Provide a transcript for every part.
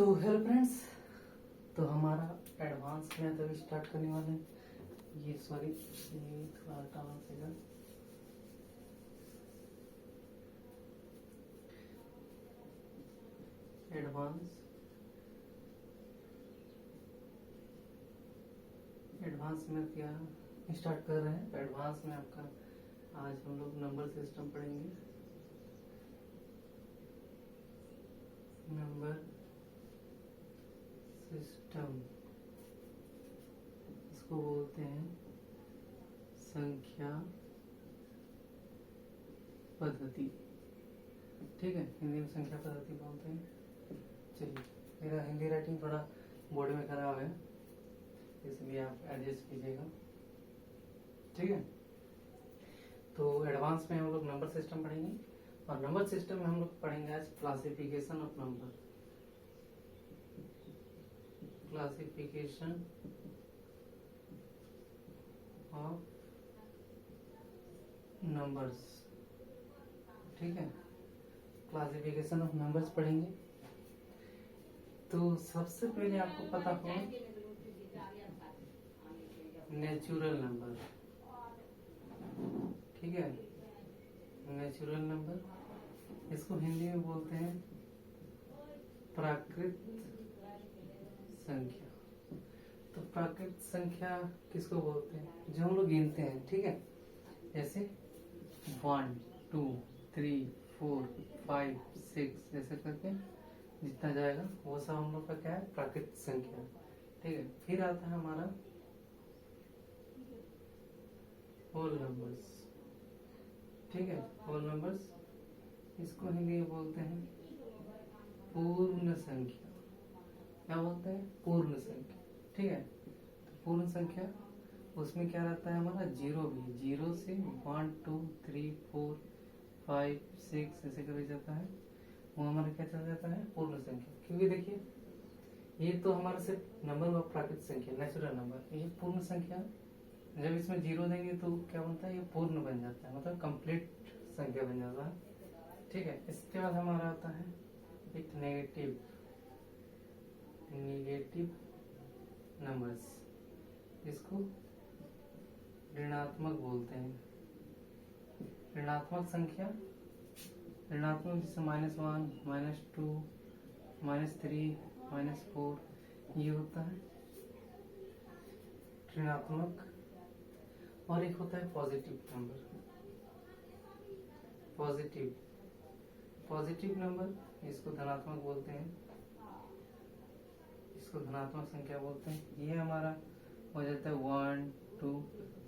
तो hello friends, तो हमारा एडवांस मैथ अभी स्टार्ट करने वाले हैं। ये सॉरी, ये थोड़ा हटाना पड़ेगा। एडवांस में क्या स्टार्ट कर रहे हैं। एडवांस में आपका आज हम लोग नंबर सिस्टम पढ़ेंगे। नंबर सिस्टम इसको बोलते हैं संख्या पद्धति। ठीक है, हिंदी में संख्या पद्धति बोलते हैं। चलिए, मेरा हिंदी राइटिंग थोड़ा बोर्ड में खराब है, इसलिए आप एडजस्ट कीजिएगा। ठीक है, तो एडवांस में हम लोग नंबर सिस्टम पढ़ेंगे और नंबर सिस्टम में हम लोग पढ़ेंगे आज classification of number. Classification of numbers. ठीक है, क्लासिफिकेशन ऑफ नंबर्स पढ़ेंगे। तो सबसे पहले आपको पता हो नेचुरल नंबर। ठीक है, नेचुरल नंबर इसको हिंदी में बोलते हैं प्राकृत संख्या। तो प्राकृत संख्या किसको बोलते हैं? जो हम लोग गिनते हैं। ठीक है, जैसे 1 2 3 4 5 6 ऐसे करके जितना जाएगा वो सब हम लोग का क्या है? प्राकृत संख्या। ठीक है, फिर आता है हमारा होल नंबर्स। ठीक है, होल नंबर्स इसको हिंदी में बोलते हैं पूर्ण संख्या। क्या बोलते हैं? पूर्ण संख्या। ठीक है, तो पूर्ण संख्या उसमें क्या रहता है हमारा? जीरो भी। जीरो से 1 2 3 4 5 6 ऐसे कर जाता है, वो हमारा क्या चल जाता है? पूर्ण संख्या। क्योंकि देखिए, ये तो हमारा सिर्फ नंबर हुआ प्राकृत संख्या, नेचुरल नंबर। ये पूर्ण संख्या, जब इसमें जीरो देंगे तो क्या बनता है? ये पूर्ण बन जाता है, मतलब कंप्लीट संख्या बन जाता है। ठीक है, इसके बाद हमारा आता है एक नेगेटिव नंबर्स। इसको ऋणात्मक बोलते हैं। ऋणात्मक संख्या, ऋणात्मक जैसे -1 -2 -3 -4 ये होता है ऋणात्मक। और एक होता है पॉजिटिव नंबर। पॉजिटिव नंबर इसको धनात्मक बोलते हैं, इसको धनात्मक संख्या बोलते हैं। ये हमारा हो जाता है 1 2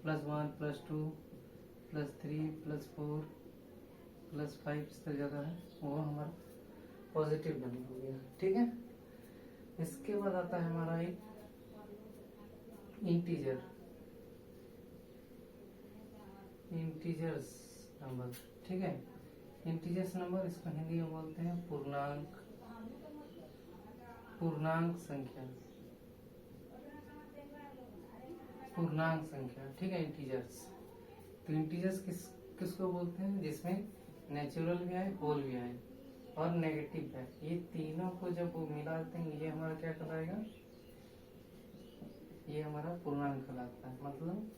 +1 +2 +3 +4 +5 इस तरह जाता है, वो हमारा पॉजिटिव नंबर हो गया। ठीक है, इसके बाद आता है हमारा एक इंटीजर्स नंबर। ठीक है, इंटीजर्स नंबर इसको हिंदी में बोलते हैं पूर्णांक संख्या। ठीक है, इंटीजर्स। तो इंटीजर्स किसको बोलते हैं? जिसमें नेचुरल भी आए, होल भी आए और नेगेटिव है। ये तीनों को जब वो मिला देते हैं, ये हमारा क्या कहलाएगा? ये हमारा पूर्णांक कहलाता है। मतलब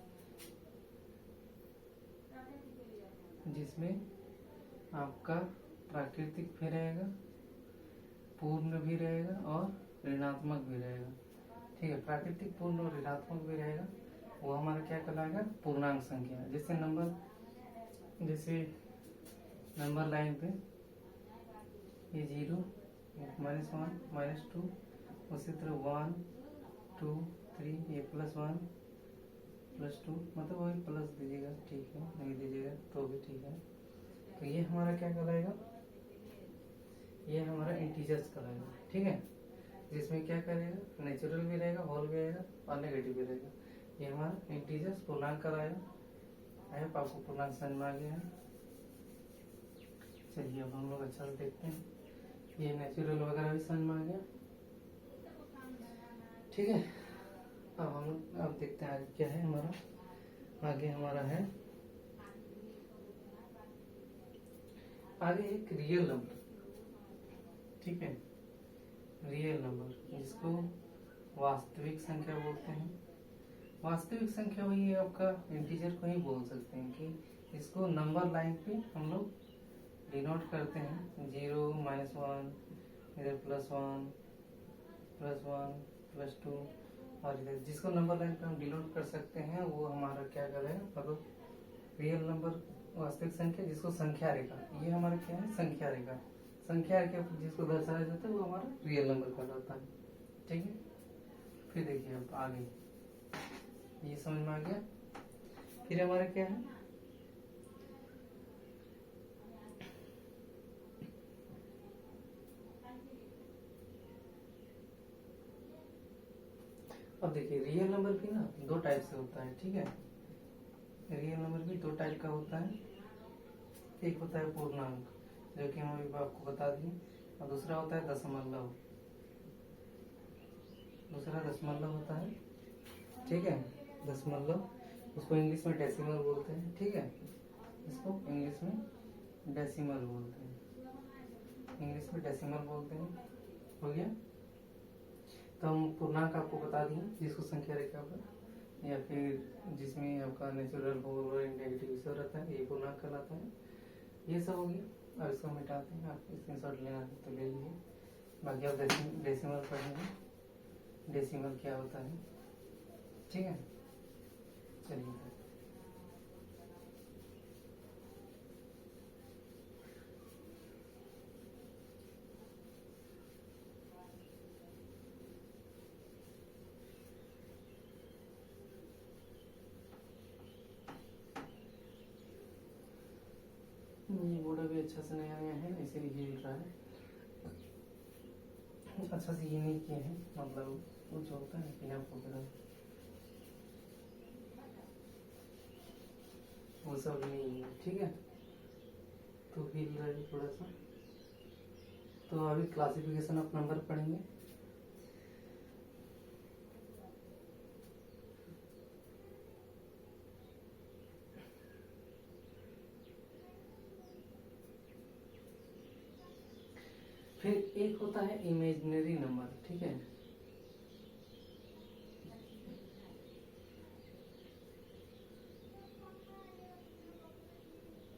जिसमें आपका प्राकृतिक भी रहेगा, पूर्ण भी रहेगा और ऋणात्मक भी रहेगा। ठीक है, प्राकृतिक, पूर्ण और ऋणात्मक भी रहेगा, वो हमारा क्या कहलाएगा? पूर्णांक संख्या। जैसे नंबर लाइन पे ये 0 -1 -2, उसी तरह 1 2 3 ये +1 +2, मतलब वही प्लस दीजिएगा, ठीक है, नहीं दीजिएगा तो भी ठीक है। तो ये हमारा क्या कहलाएगा? ये हमारा इंटीजर्स कहलाएगा। ठीक है, जिसमें क्या करेगा? नेचुरल भी रहेगा, होल भी रहेगा और नेगेटिव भी रहेगा। ये हमारा इंटीजर्स पूर्णांक कहलाएगा। आपको पूर्णांक समझ में आ गया है? चलिए, अब हम लोग अच्छा से देखते हैं। ये नेचुरल वगैरह भी समझ में आ गया। ठीक है, अब देखते हैं आगे क्या है हमारा। आगे हमारा है एक रियल नंबर। ठीक है, रियल नंबर, जिसको वास्तविक संख्या बोलते हैं। वास्तविक संख्या वही है आपका इंटीजर को ही बोल सकते हैं कि इसको नंबर लाइन पे हम लोग डिनोट करते हैं, 0 -1, इधर +1 +1 +2, और इधर जिसको नंबर लाइन पे हम डिनोट कर सकते हैं वो हमारा क्या करेगा, मतलब रियल नंबर वास्तविक संख्या, जिसको संख्या रेखा, ये हमारा क्या है, संख्या रेखा। संख्या रेखा जिसको दर्शाया जाता है वो हमारा रियल नंबर कहलाता है। ठीक है, फिर देखिए अब आगे, ये समझ में आ गया। फिर हमारा क्या है, अब देखिए रियल नंबर भी ना दो टाइप से होता है। ठीक है, रियल नंबर भी दो टाइप का होता है। एक होता है पूर्णांक, जो कि हम अभी आपको बता दिए, और दूसरा होता है दशमलव। दूसरा दशमलव होता है। ठीक है, दशमलव, उसको इंग्लिश में डेसिमल बोलते हैं। ठीक है, इसको इंग्लिश में डेसिमल बोलते हैं, इंग्लिश में डेसिमल बोलते हैं। हो गया, तो हम पूर्णांक आपको बता दिए, जिसको संख्या रेखा पर या फिर जिसमें आपका नेचुरल होल और नेगेटिव विषय रहता है, ये पूर्णांक कहलाता है। ये सब हो गया। अब इसको मिटाते हैं, आप स्क्रीनशॉट लेना है तो ले लीजिए, बाकी आप डेसिमल पढ़ेंगे, डेसिमल क्या होता है। ठीक है, चलिए बोर्ड अभी अच्छा से नया नया है, इसीलिए हिल रहा है। अच्छा से ये नहीं किए हैं, मतलब कुछ होता है कि आपको वो सब नहीं है। ठीक है, तो हिल रहा है थोड़ा सा। तो अभी क्लासिफिकेशन ऑफ नंबर पढ़ेंगे। फिर एक होता है इमेजिनरी नंबर। ठीक है,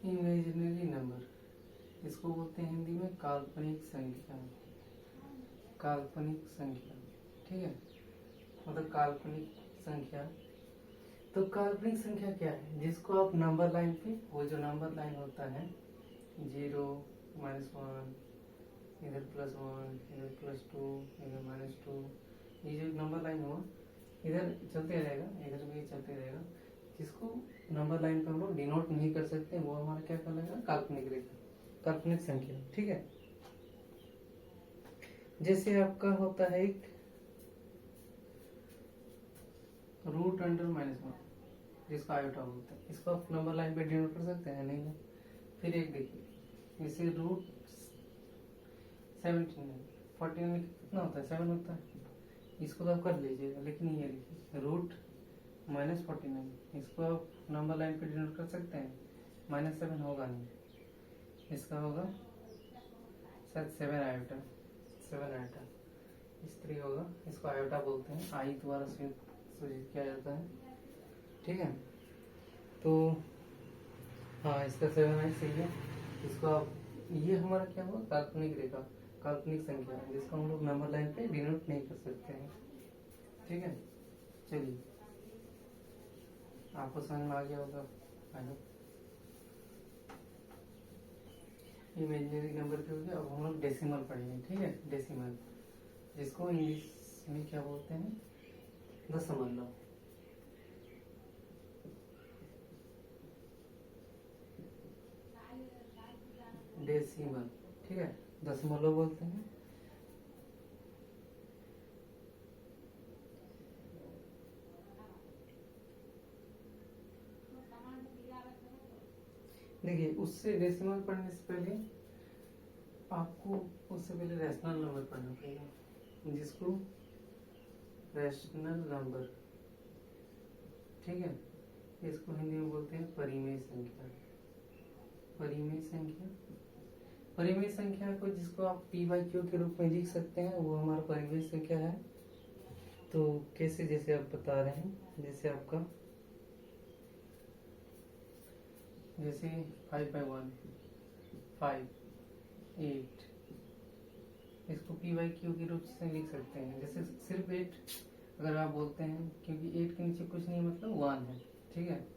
इमेजिनरी नंबर, इसको बोलते हैं हिंदी में काल्पनिक संख्या। काल्पनिक संख्या, ठीक है, मतलब काल्पनिक संख्या। तो काल्पनिक संख्या क्या है, जिसको आप नंबर लाइन पे, वो जो नंबर लाइन होता है 0 -1, इधर +1, इधर +2, इधर -2, ये जो नंबर लाइन हुआ इधर चलते रहेगा, इधर भी चलते रहेगा। जिसको नंबर लाइन पे हम लोग डिनोट नहीं कर सकते, वो हमारा क्या कहलाएगा, काल्पनिक रेखा, काल्पनिक संख्या। ठीक है, जैसे आपका होता है एक √(-1), जिसको आयोटा बोलते हैं, इसको आप नंबर लाइन पे डिनोट कर सकते हैं, नहीं ना। फिर एक देखिए, जैसे √17, 14 में कितना होता है, 7 होता है, इसको तो आप कर लीजिएगा। लेकिन ये लिखिए √-49, इसको आप नंबर लाइन पे डिनोट कर सकते हैं, -7 होगा नहीं, इसका होगा शायद 7 आयोटा, 7 आयोटा इस तरह होगा। इसको आयोटा बोलते हैं, आई द्वारा सूचित किया जाता है। ठीक है, तो हाँ, इसका 7 आई सही है। इसको आप, ये हमारा क्या हुआ, काल्पनिक रेखा, काल्पनिक संख्या, जिसको हम लोग नंबर लाइन पे डिनोट नहीं कर सकते हैं। ठीक है, चलिए आपको समझ में आ गया होगा। इमेजिनरी नंबर के हो गया। अब हम लोग डेसिमल पढ़ेंगे। ठीक है, डेसिमल, जिसको इंग्लिश में क्या बोलते हैं, दशमलव। डेसिमल, ठीक है, दशमलव बोलते हैं। देखिए, उससे डेसिमल पढ़ने से पहले आपको उससे पहले रैशनल नंबर पढ़ना पड़ेगा, जिसको रैशनल नंबर, ठीक है, इसको हिंदी में बोलते हैं परिमेय संख्या। परिमेय संख्या, परिमेय संख्या को जिसको आप पी बाई क्यू के रूप में लिख सकते हैं वो हमारा परिमेय संख्या है। तो कैसे, जैसे आप बता रहे हैं, जैसे आपका जैसे 5/1 5 8, इसको पी बाई क्यू के रूप से लिख सकते हैं। जैसे सिर्फ 8 अगर आप बोलते हैं, क्योंकि 8 के नीचे कुछ नहीं मतलब 1 है, ठीक है।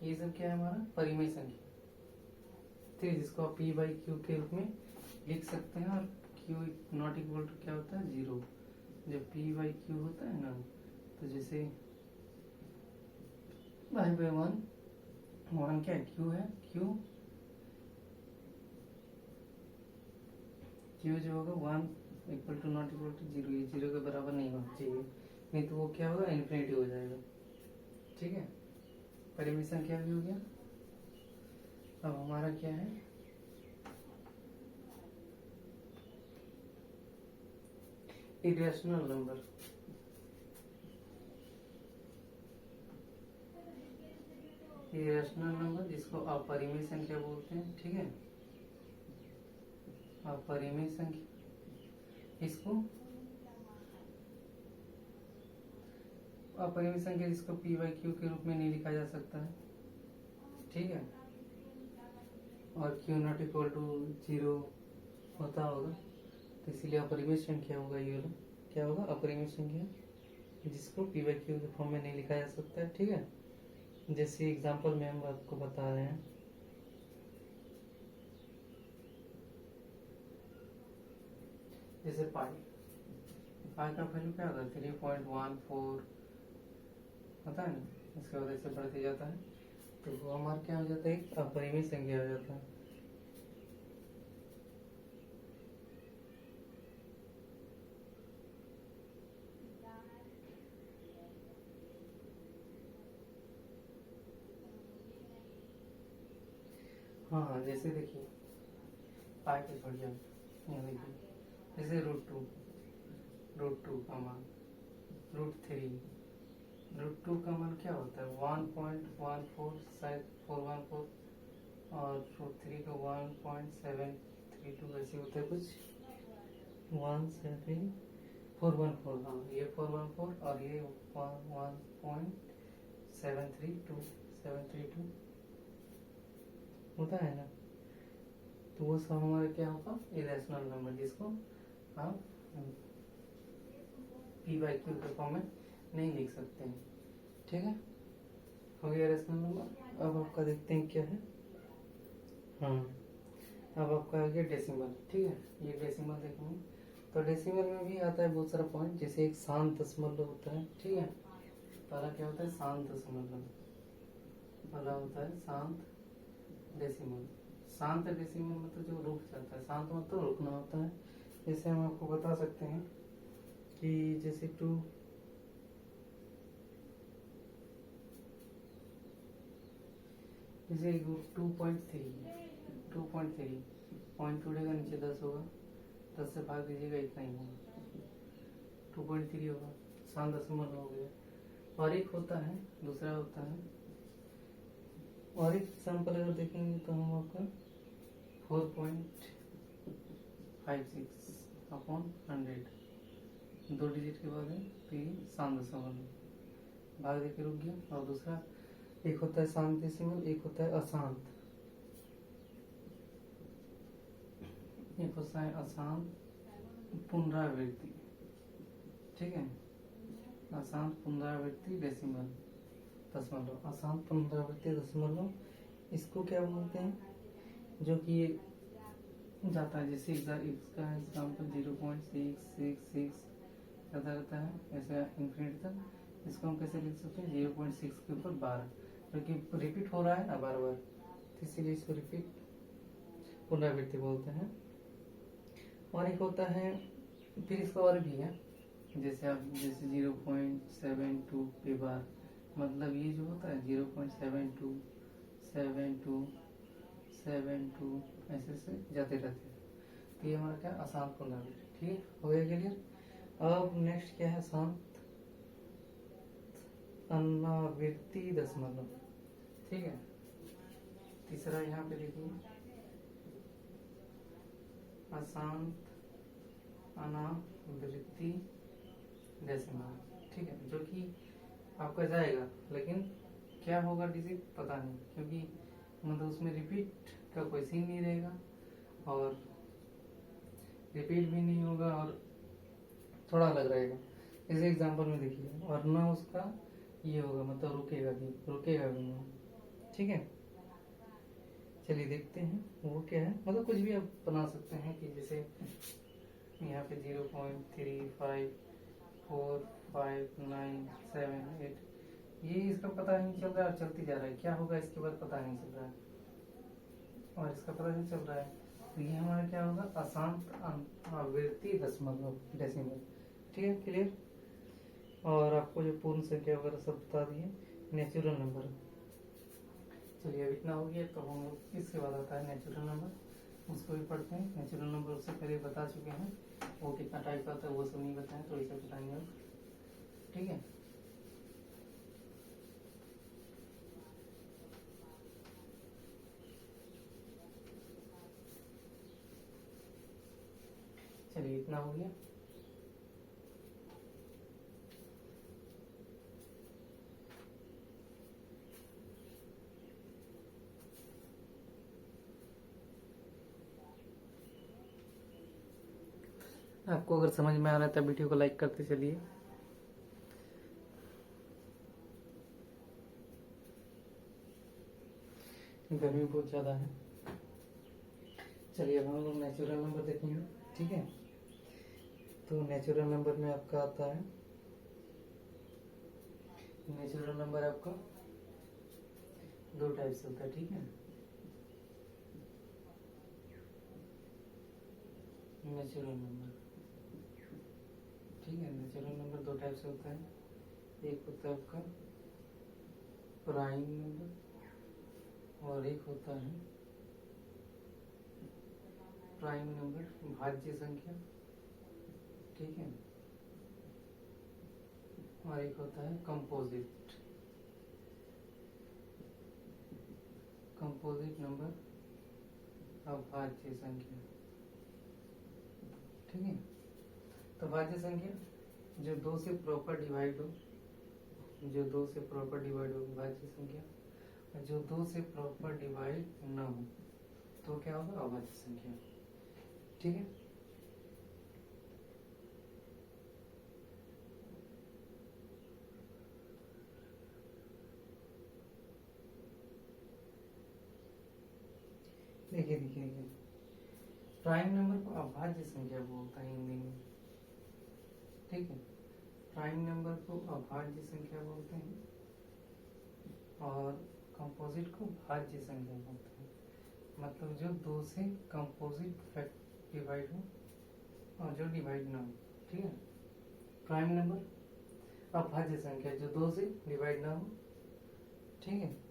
ये सब क्या है हमारा परिमेय संख्या, ठीक है, जिसको आप पी बाई क्यू के रूप में लिख सकते हैं। और क्यू नॉट इक्वल टू क्या होता है 0। जब पी बाई क्यू होता है ना, तो जैसे 5/1 1 क्या है, क्यू है, क्यू जो होगा 1 equal to not equal to 0, ये 0 के बराबर नहीं होना चाहिए, नहीं तो वो क्या होगा इन्फिनिटी हो जाएगा, ठीक है। परिमेय संख्या भी हो गया। अब हमारा क्या है, इरेशनल नंबर। इरेशनल नंबर जिसको अपरिमेय संख्या बोलते हैं, ठीक है। अपरिमेय संख्या, इसको अपरिमेय संख्या जिसको पी बाई क्यू के रूप में नहीं लिखा जा सकता है, ठीक है। और क्यू नॉट इक्वल टू 0 होता होगा, तो इसीलिए अपरिमेय संख्या होगा। ये वाला क्या होगा, अपरिमेय संख्या जिसको पी बाई क्यू के फॉर्म में नहीं लिखा जा सकता है, ठीक है। जैसे एग्जांपल में हम आपको बता रहे हैं, जैसे पाई का वैल्यू क्या होता है 3.14 होता है ना, इसके वजह से बढ़ते जाता है, तो वो हमारा क्या हो जाता है, एक अपरिमेय संख्या हो जाता है। हाँ, जैसे देखिए पाई को छोड़ जाए, यहाँ देखिए जैसे √2 का मान, √3 √2 का मान क्या होता है 1.14, शायद 414, और √3 का 1.732 ऐसे होता है कुछ, 17414, हाँ ये 414 और ये 1.732 होता है ना। तो वो सब हमारा क्या होगा, इरेशनल नंबर, जिसको आप पी बाई क्यू के फॉर्म में नहीं लिख सकते हैं, ठीक है। हो गया इरेशनल नंबर। अब आपका देखते हैं क्या है, हाँ अब आपका आ गया डेसिमल, ठीक है। ये डेसिमल देखेंगे तो डेसिमल में भी आता है बहुत सारा पॉइंट, जैसे एक शांत दशमलव होता है, ठीक है। पहला क्या होता है शांत दशमलव, पहला होता है शांत डेसिमल। शांत डेसिमल मतलब जो रुक जाता है, शांत मतलब रुकना होता है। जैसे हम आपको बता सकते हैं कि जैसे 2 जैसे 2.3 पॉइंट उड़ेगा नीचे 10 होगा, 10 से भाग दीजिएगा इतना ही होगा, 2.3 होगा, शांत दशमलव हो गया। और एक होता है, दूसरा होता है, और एक एग्जाम्पल अगर देखेंगे तो हम आपका 4.56 अपॉन 100, 2 डिजिट के बाद है तो ये शांत दशमलव, भाग देके रुक गया। और दूसरा एक होता है शांत डेसिमल, एक होता है अशांत, एक होता है अशांत पुनरावृत्ति, ठीक है। अशांत पुनरावृत्ति डेसिमल दशमलव, अशांत पुनरावृत्ति दशमलव, इसको क्या बोलते हैं, जो कि जाता है, जैसे इसका एग्जाम्पल 0.666 ज़्यादा रहता है ऐसा इन्फिनिटी तक, इसको हम कैसे लिख सकते हैं 0.6 के ऊपर 12, क्योंकि रिपीट हो रहा है ना बार बार, तो इसीलिए इसको रिपीट पुनरावृत्ति बोलते हैं। और एक होता है, फिर इसका और भी है, जैसे आप जैसे 0.72 के बार, मतलब ये जो होता है 0.72 ऐसे से जाते रहते हैं, तो ये हमारा क्या अशांत पुनरावृत्ति, ठीक है। हो गया क्लियर। अब नेक्स्ट क्या है, शांत अनावृत्ति दशमलव, ठीक है। तीसरा यहाँ पे देखिए अशांत अनावृत्ति डेसिमल, ठीक है, जो कि आपका जाएगा, लेकिन क्या होगा डिजिट पता नहीं, क्योंकि मतलब उसमें रिपीट का कोई सीन नहीं रहेगा और रिपीट भी नहीं होगा और थोड़ा अलग रहेगा। इस एग्जांपल में देखिए, और ना उसका ये होगा, मतलब रुकेगा भी नहीं, ठीक है। चलिए देखते हैं वो क्या है, मतलब कुछ भी आप बना सकते हैं कि जैसे यहाँ पे 0.354597 ये इसका पता नहीं चल रहा है, चलती जा रहा है, क्या होगा इसके बाद पता नहीं चल रहा है, और इसका पता नहीं चल रहा है, तो ये हमारा क्या होगा, अशांत आवृत्ति दशमलव डेसिमल, ठीक है, क्लियर। और आपको जो पूर्ण संख्या वगैरह सब बता दिए, नेचुरल नंबर। चलिए अब इतना हो गया, तो हम लोग इसके बाद आता है नेचुरल नंबर, उसको भी पढ़ते हैं। नेचुरल नंबर उससे पहले बता चुके हैं, वो कितना टाइप का होता है वो सब नहीं बताएं, तो इसे बताएंगे अब, ठीक है। चलिए इतना हो गया। आपको अगर समझ में आ रहा है तो वीडियो को लाइक करते चलिए। गर्मी बहुत ज़्यादा है। चलिए अब हम लोग नेचुरल नंबर देखेंगे, ठीक है। तो नेचुरल नंबर में आपका आता है, नेचुरल नंबर आपका दो टाइप से होता है, ठीक है। नेचुरल नंबर, ठीक है, नेचुरल नंबर दो टाइप से होता है, एक होता है आपका प्राइम नंबर और एक होता है प्राइम नंबर भाज्य संख्या, ठीक है, और एक होता है कंपोजिट नंबर अभाज्य संख्या, ठीक है। तो भाज्य संख्या जो दो से प्रॉपर डिवाइड हो, भाज्य संख्या, और जो दो से प्रॉपर डिवाइड न हो तो क्या होगा, अभाज्य संख्या, ठीक है। देखिए प्राइम नंबर को अभाज्य संख्या बोलता है हिंदी में, ठीक है। प्राइम नंबर को अभाज्य संख्या बोलते हैं और कंपोजिट को भाज्य संख्या बोलते हैं, मतलब जो दो से कंपोजिट फैक्ट डिवाइड हो और जो डिवाइड ना हो, ठीक है। प्राइम नंबर अभाज्य संख्या जो दो से डिवाइड ना हो, ठीक है।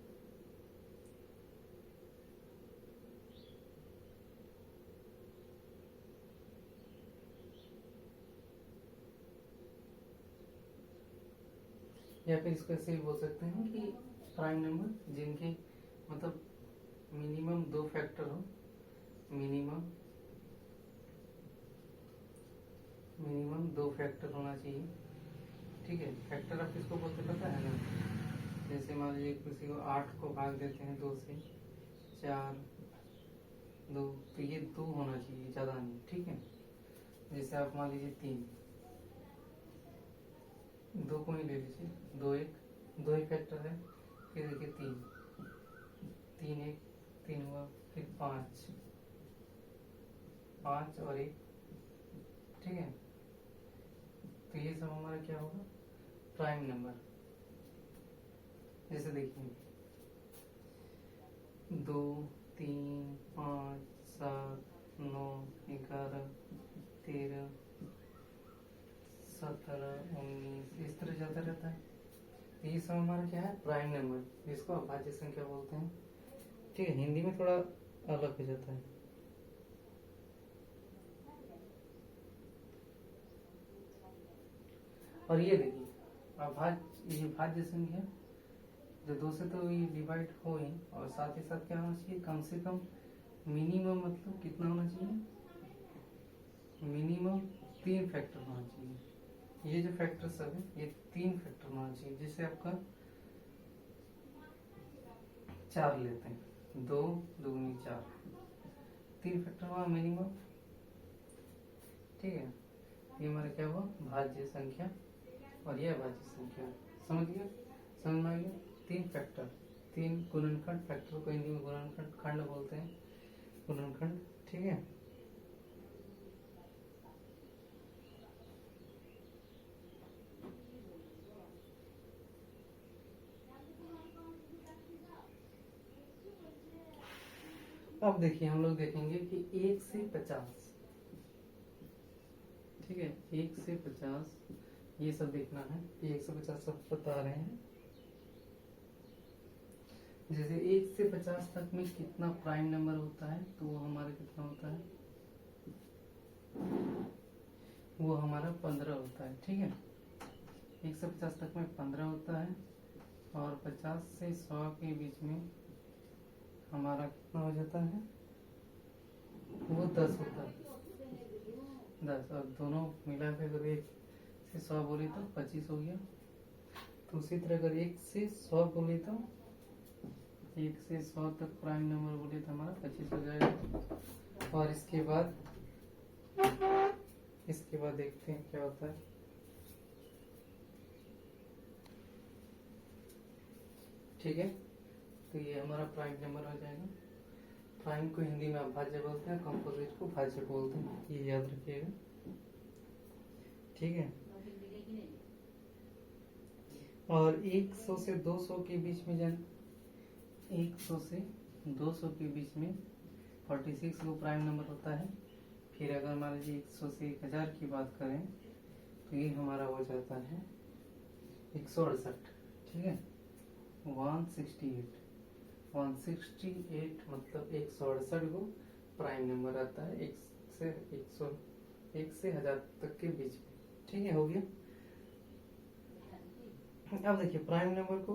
या फिर इसको ऐसे भी बोल सकते हैं कि प्राइम नंबर जिनके मतलब मिनिमम दो फैक्टर हो, मिनिमम दो फैक्टर होना चाहिए, ठीक है। फैक्टर आप किसको बोलते पता है ना, जैसे मान लीजिए किसी को 8 को भाग देते हैं 2 से, 4 2, तो ये 2 होना चाहिए, ज़्यादा नहीं, ठीक है। जैसे आप मान लीजिए 3, 2 को ही ले लीजिए, 2 एक फैक्टर है, फिर देखिए 3 एक 3 हुआ, फिर 5 और 1, ठीक है। तो ये सब हमारा क्या होगा, प्राइम नंबर। जैसे देखिए 2 3 5 7 9 11 13 17 19 इस तरह जाता रहता है। तो ये सब हमारा क्या है, प्राइम नंबर, जिसको अभाज्य संख्या बोलते हैं, ठीक है। हिंदी में थोड़ा अलग हो जाता है। और ये देखिए ये भाज्य संख्या जो दो से तो ये डिवाइड हो ही, और साथ ही साथ क्या होना चाहिए, कम से कम मिनिमम मतलब कितना होना चाहिए, ये जो फैक्टर सब है ये 3 फैक्टर होना चाहिए, जैसे आपका 4 लेते हैं, 2 दूनी 4, 3 फैक्टर हुआ मिनिमम। ठीक है, ये हमारा क्या हुआ, भाज्य संख्या और यह भाज्य संख्या। समझ गया, समझ में आ गया। 3 फैक्टर, 3 गुणनखंड, फैक्टर को हिंदी में गुणनखंड खंड बोलते हैं, गुणनखंड। ठीक है, अब देखिए हम लोग देखेंगे कि 1 से 50, ठीक है, 1 से 50 ये सब देखना है कि 1 से 50 सब बता रहे हैं। जैसे 1 से 50 तक में कितना प्राइम नंबर होता है, तो वो हमारा कितना होता है, वो हमारा 15 होता है। ठीक है, 1 से 50 तक में 15 होता है, और 50 से 100 के बीच में हमारा कितना हो जाता है, वो 10 होता है, 10। और दोनों मिला के अगर 1 से 100 बोले तो 25 हो गया। तो उसी तरह अगर 1 से 100 बोले तो 1 से 100 तक प्राइम नंबर बोले तो हमारा 25 हो जाएगा। और इसके बाद देखते हैं क्या होता है। ठीक है, तो ये हमारा प्राइम नंबर हो जाएगा। प्राइम को हिंदी में अभाज्य बोलते हैं, कंपोजिट को भाज्य बोलते हैं, ये याद रखिएगा। ठीक है, और 100 से 200 के बीच में 100 से 200 के बीच में 46 वो प्राइम नंबर होता है। फिर अगर मान लीजिए 100 से 1000 की बात करें तो ये हमारा हो जाता है 168। ठीक है, 168 मतलब 168 को प्राइम नंबर आता है 1 से 1000 तक के बीच में। ठीक है, हो गया। अब देखिए प्राइम नंबर को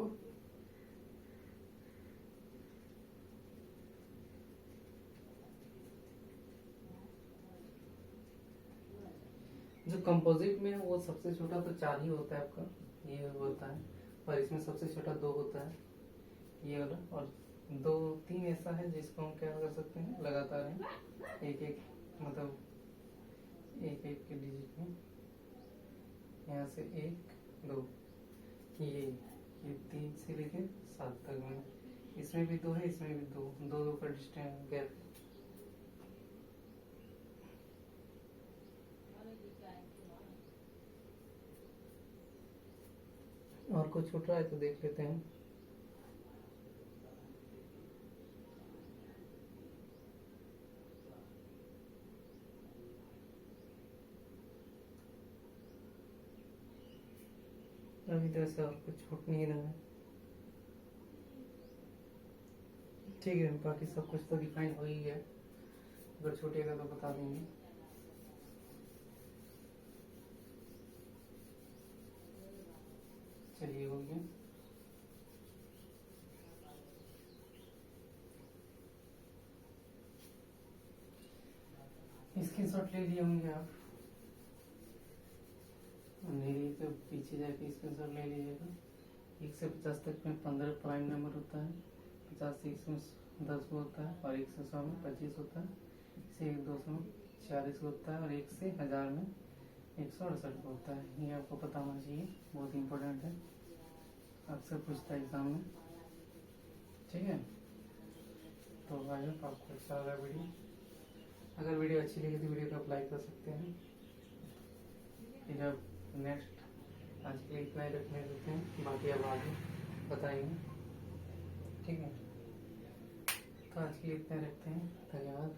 जो कंपोजिट में है वो सबसे छोटा तो 4 ही होता है आपका, ये होता है। और इसमें सबसे छोटा 2 होता है, ये वाला। और 2 3 ऐसा है जिसको हम क्या कर सकते हैं, लगातार है, एक एक मतलब एक एक के डिजिट में, यहाँ से 1 2, ये 3 से लेके 7 तक में, इसमें भी 2 है, इसमें भी 2 2 2 का डिस्टेंस गैप। और कुछ छूट रहा है तो देख लेते हैं। अभी तो ऐसा और कुछ छूट नहीं रहा है। ठीक है, बाकी सब कुछ तो डिफाइन हो ही है, अगर छूटेगा तो बता देंगे। चलिए, हो गया। स्क्रीनशॉट ले लिए होंगे आप, नहीं तो पीछे जाके स्क्रीनशॉट ले लीजिएगा। 1 से 50 तक में 15 प्राइम नंबर होता है, 50 से 1 में 10 होता है, और 1 से 100 में 25 होता है, इसे 200 में 40 होता है, और 1 से 1000 में 168 होता है। ये आपको पता होना चाहिए, बहुत इंपॉर्टेंट है, अक्सर पूछता है एग्जाम में। ठीक है, तो भाई आपको अच्छा लगा वीडियो, अगर वीडियो अच्छी लगी तो वीडियो को आप लाइक कर सकते हैं। फिर अब नेक्स्ट आज के लिए इतना ही रखने देते हैं, बाकी अब आगे बताएंगे। ठीक है, तो आज के लिए इतना रखते हैं, धन्यवाद।